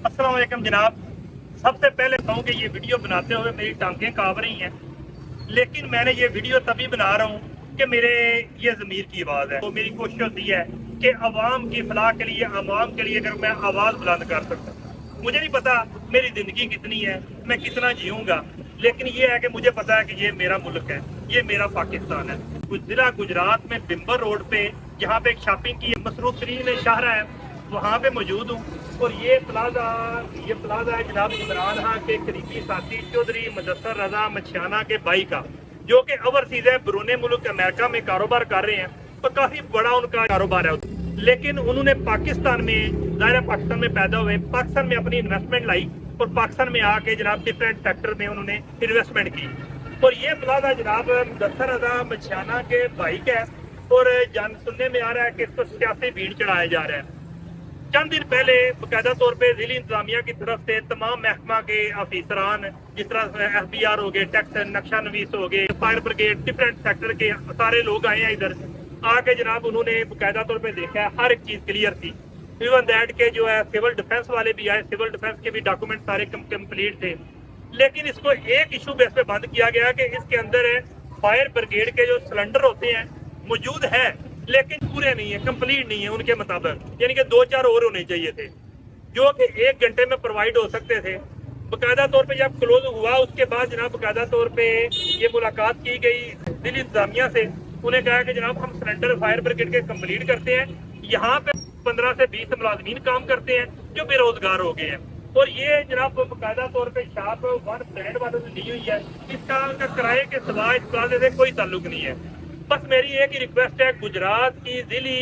अस्सलाम वालेकुम जनाब। सबसे पहले कहूँ कि ये वीडियो बनाते हुए मेरी टांगें कांप रही हैं, लेकिन मैंने ये वीडियो तभी बना रहा हूँ कि मेरे ये ज़मीर की आवाज़ है। तो मेरी कोशिश होती है कि अवाम की फलाह के लिए, अवाम के लिए अगर मैं आवाज़ बुलंद कर सकता। मुझे नहीं पता मेरी ज़िंदगी कितनी है, मैं कितना जीऊँगा, लेकिन ये है कि मुझे पता है कि ये मेरा मुल्क है, ये मेरा पाकिस्तान है। जिला गुजरात में बिम्बर रोड पे, जहाँ पे एक शॉपिंग की मसरूफ तरीन शाहरा है, वहाँ पे मौजूद हूँ। और ये प्लाजा है जनाब इमरान खान के करीबी साथी चौधरी मुदस्सर रजा मछियाना के भाई का, जो कि ओवरसीज है, बैरून मुल्क अमेरिका में कारोबार कर रहे हैं। तो काफी बड़ा उनका कारोबार है, लेकिन उन्होंने पाकिस्तान में, ज़ाहिर है पाकिस्तान में पैदा हुए, पाकिस्तान में अपनी इन्वेस्टमेंट लाई और पाकिस्तान में आके जनाब डिफरेंट सेक्टर में उन्होंने इन्वेस्टमेंट की। और ये प्लाजा जनाब मुदस्सर रजा मछियाना के भाई का है और जान सुनने में आ रहा है कि इसको सियासी भीड़ चढ़ाया जा रहा है। चंद दिन पहले बाकायदा तौर पे जिला इंतजामिया की तरफ से तमाम महकमा के अफीसरान, जिस तरह FBI हो गए, टैक्स नक्शा नवीस हो गए, फायर ब्रिगेड, डिफरेंट सेक्टर के सारे लोग आए हैं इधर आके। जनाब उन्होंने बाकायदा तौर पे देखा है, हर एक चीज क्लियर थी। इवन दैट के जो है सिविल डिफेंस वाले भी आए, सिविल डिफेंस के भी डॉक्यूमेंट सारे कंप्लीट थे। लेकिन इसको एक इशू बेस पे बंद किया गया कि इसके अंदर फायर ब्रिगेड के जो सिलेंडर होते हैं मौजूद है, लेकिन पूरे नहीं है, कंप्लीट नहीं है उनके मुताबिक, यानी कि 2-4 और होने चाहिए थे, जो कि 1 घंटे में प्रोवाइड हो सकते थे। बाकायदा तौर पे जब क्लोज हुआ उसके बाद जनाब बाकायदा तौर पे ये मुलाकात की गई दिल्ली इंतजामिया से। उन्हें कहा कि जनाब हम सिलेंडर फायर ब्रिगेड के कंप्लीट करते हैं, यहाँ पे 15 से 20 मुलाजमीन काम करते हैं जो बेरोजगार हो गए हैं। और ये जनाब बाकायदा तौर पे शॉप 1 ब्रांड वालों ने ली हुई है, इसका किराए के सिवा इस प्लाजे से कोई ताल्लुक नहीं है। बस मेरी एक ही रिक्वेस्ट है गुजरात की जिली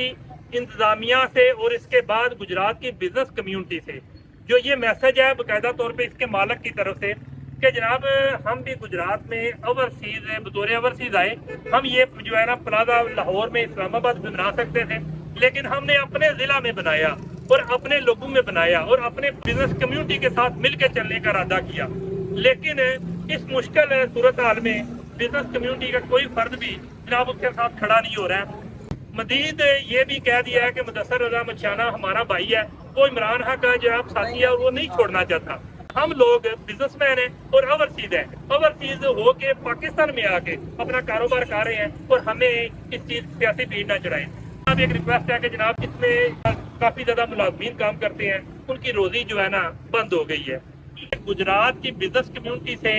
इंतजामिया से और इसके बाद गुजरात की बिजनेस कम्युनिटी से, जो ये मैसेज है बाकायदा तौर पे इसके मालिक की तरफ से कि जनाब हम भी गुजरात में ओवरसीज बतौर ओवरसीज आए, हम ये जो है ना प्लाजा लाहौर में, इस्लामाबाद में बना सकते थे, लेकिन हमने अपने जिला में बनाया और अपने लोगों में बनाया और अपने बिजनेस कम्युनिटी के साथ मिलकर चलने का इरादा किया। लेकिन इस मुश्किल सूरत हाल में बिजनेस कम्युनिटी का कोई फर्द भी जनाब उसके साथ खड़ा नहीं हो रहा है। मजीद ये भी कह दिया है कि मुदस्सर रजा मछियाना हमारा भाई है, वो इमरान खान का जो साथी है वो नहीं छोड़ना चाहता। हम लोग बिजनेसमैन हैं और ओवरसीज है, ओवरसीज हो के पाकिस्तान में आके अपना कारोबार कर रहे हैं और हमें इस चीज सियासी भीड़ न चढ़ाएं। अब एक रिक्वेस्ट है कि जनाब इसमें काफी ज्यादा मुलाजमीन काम करते हैं, उनकी रोजी जो है ना बंद हो गई है। गुजरात की बिजनेस कम्युनिटी से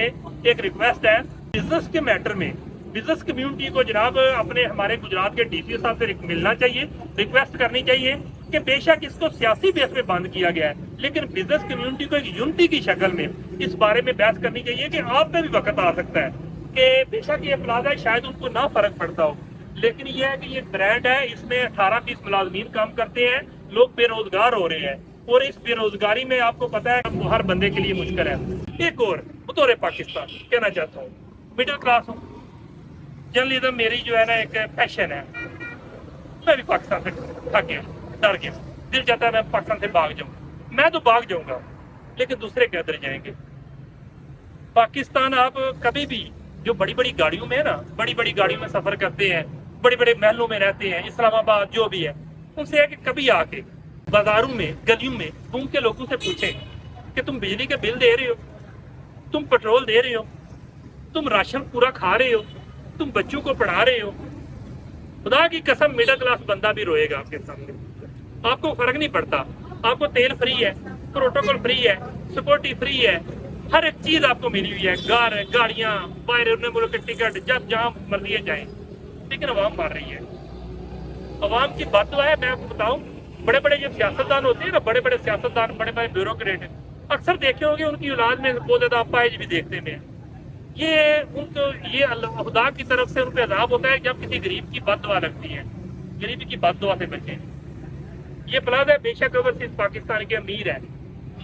एक रिक्वेस्ट है, बिजनेस के मैटर में बिजनेस कम्युनिटी को जनाब अपने हमारे गुजरात के DCO साहब से मिलना चाहिए, रिक्वेस्ट करनी चाहिए कि बेशक इसको सियासी बेस पे बंद किया गया है, लेकिन बिजनेस कम्युनिटी को एक यूनिटी की शक्ल में इस बारे में बहस करनी चाहिए कि आप पे भी वक्त आ सकता है कि बेशक ये प्लाजा शायद उनको ना फर्क पड़ता हो, लेकिन ये है कि ये ब्रांड है, इसमें 18-20 मुलाजमीन काम करते हैं, लोग बेरोजगार हो रहे हैं और इस बेरोजगारी में आपको पता है हर बंदे के लिए मुश्किल है। एक और बतौर पाकिस्तान कहना चाहता हूँ, मिडिल क्लास हूँ, जर्नलिज्म मेरी जो है ना एक पैशन है। मैं भी पाकिस्तान से थक गया, डर गया, दिल चाहता है मैं पाकिस्तान से भाग जाऊँ। मैं तो भाग जाऊंगा, लेकिन दूसरे किधर जाएंगे? पाकिस्तान आप कभी भी जो बड़ी बड़ी गाड़ियों में है ना, बड़ी बड़ी गाड़ियों में सफर करते हैं, बड़े बड़े महलों में रहते हैं, इस्लामाबाद जो भी है, उनसे है कि कभी आके बाजारों में, गलियों में घूम के लोगों से पूछें कि तुम बिजली के बिल दे रहे हो, तुम पेट्रोल दे रहे हो, तुम राशन पूरा खा रहे हो, तुम बच्चों को पढ़ा रहे हो। खुदा की कसम मिडिल क्लास बंदा भी रोएगा आपके सामने। आपको फर्क नहीं पड़ता, आपको तेल फ्री है, प्रोटोकॉल फ्री है, सिक्योरिटी फ्री है, हर एक चीज आपको मिली हुई है, गाड़ियां, बैरून मुल्क के टिकट, जब जहां मर्जी जाए, लेकिन अवाम मार रही है। अवाम की बात है, मैं आपको बताऊं, बड़े बड़े जो सियासतदान होते हैं ना, बड़े बड़े सियासतदान, बड़े बड़े ब्यूरोक्रेट, अक्सर देखे होंगे उनकी औलाद में बहुत ज्यादा अपाहिज भी देखते हैं। ये उनको ये खुदा की तरफ से उनको अजाब होता है जब किसी गरीब की बद्दुआ लगती है, गरीबी की बद्दुआ से बचे। ये प्लाजा बेशक ओवरसीज पाकिस्तान के अमीर है,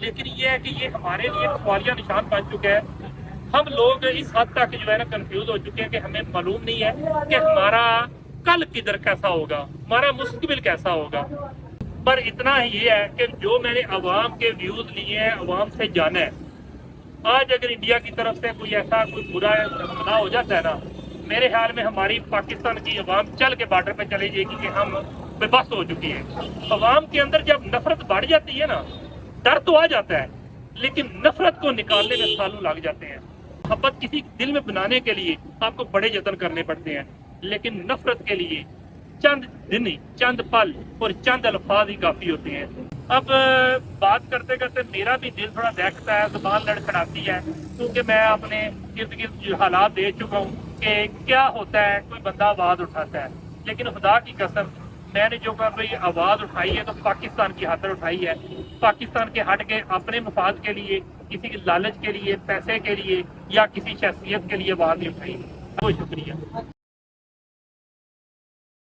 लेकिन ये है कि ये हमारे लिए सवालिया निशान बन चुका है। हम लोग इस हद तक जो है ना कंफ्यूज हो चुके हैं कि हमें मालूम नहीं है कि हमारा कल किधर कैसा होगा, हमारा मुस्तकबिल कैसा होगा। पर इतना ही ये है कि जो मैंने अवाम के व्यूज लिए हैं, अवाम से जाना है। आज अगर इंडिया की तरफ से कोई ऐसा कोई बुरा हमला हो जाता है ना, मेरे ख्याल में हमारी पाकिस्तान की अवाम चल के बॉर्डर पे चली जाएगी कि हम बेबस हो चुकी है। अवाम के अंदर जब नफरत बढ़ जाती है ना, डर तो आ जाता है, लेकिन नफरत को निकालने में सालों लग जाते हैं। मोहब्बत किसी दिल में बनाने के लिए आपको बड़े यत्न करने पड़ते हैं, लेकिन नफरत के लिए चंद दिन ही, चंद पल और चंद अल्फाज ही काफी होते हैं। अब बात करते करते मेरा भी दिल थोड़ा दहकता है, जुबान लड़खड़ाती है, क्योंकि मैं अपने इर्द गिर्द जो हालात देख चुका हूँ कि क्या होता है, कोई बंदा आवाज उठाता है, लेकिन खुदा की कसम मैंने जो कभी आवाज उठाई है तो पाकिस्तान की खातिर उठाई है। पाकिस्तान के हट के अपने मफाद के लिए, किसी के लालच के लिए, पैसे के लिए या किसी शख्सियत के लिए आवाज नहीं उठाई। बहुत शुक्रिया।